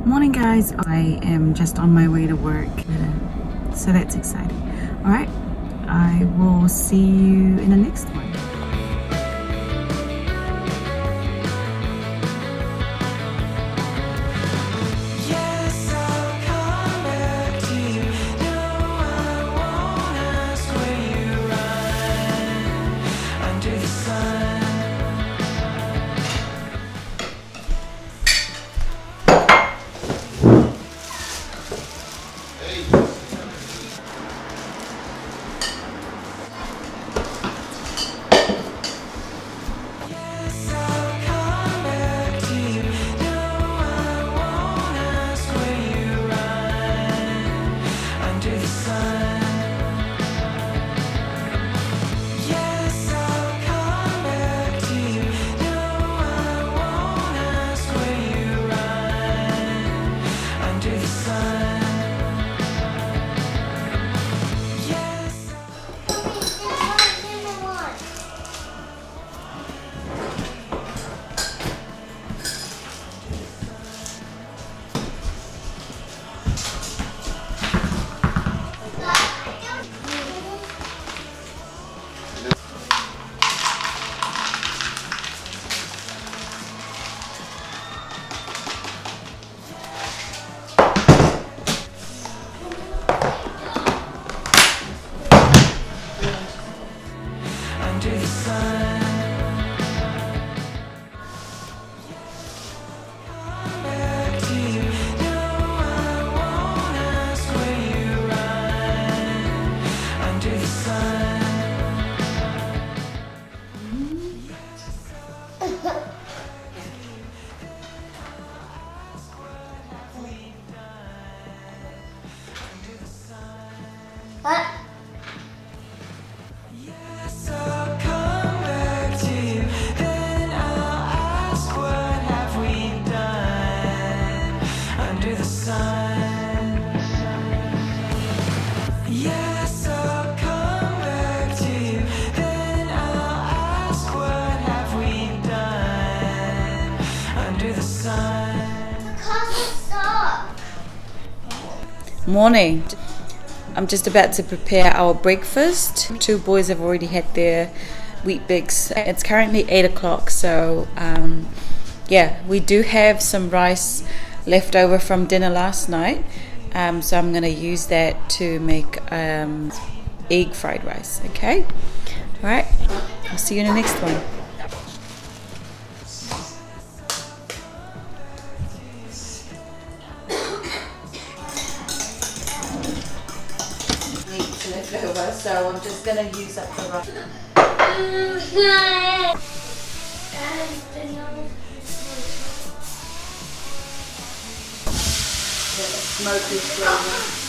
Morning guys, I am just on my way to work, so that's exciting. Alright, I will see you in the next one. Morning. I'm just about to prepare our breakfast. Two boys have already had their Weet-Bix. It's currently 8 o'clock, so yeah, we do have some rice left over from dinner last night, so I'm going to use that to make egg fried rice. Okay? Alright, I'll see you in the next one. Leftover, so I'm just going to use up the rice. Smoke is growing.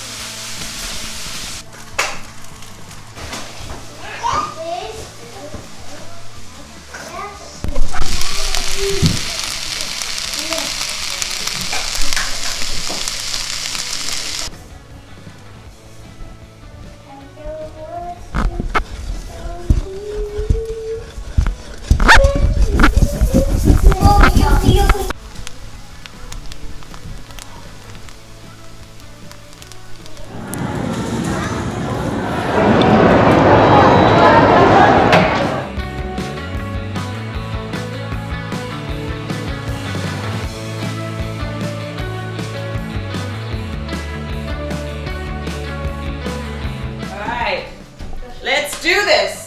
Let's do this!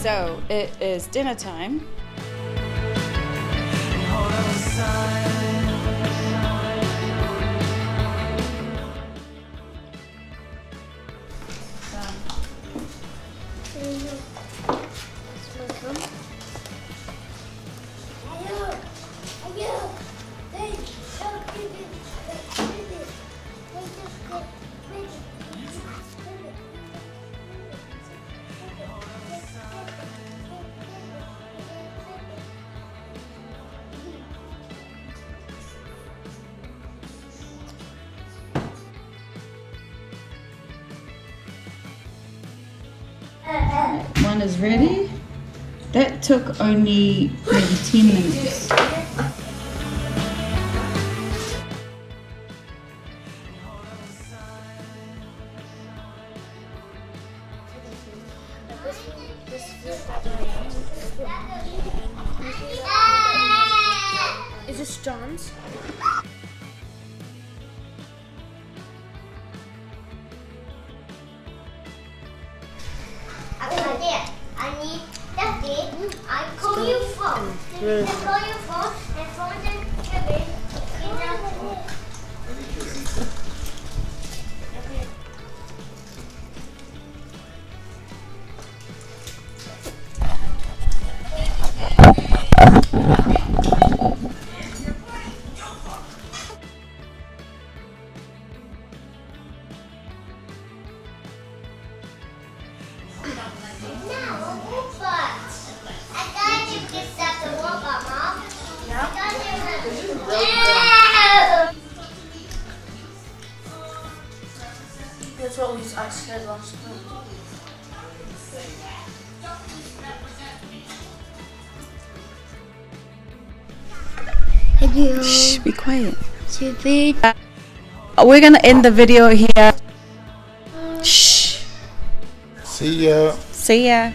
So it is dinner time. One is ready. That took only maybe 10 minutes. Is this John's? I call you phone. I call you phone and phone the cabbage. That's what I said last time. Hello. Shh, be quiet. Stupid. We're gonna end the video here. Shh. See ya. See ya.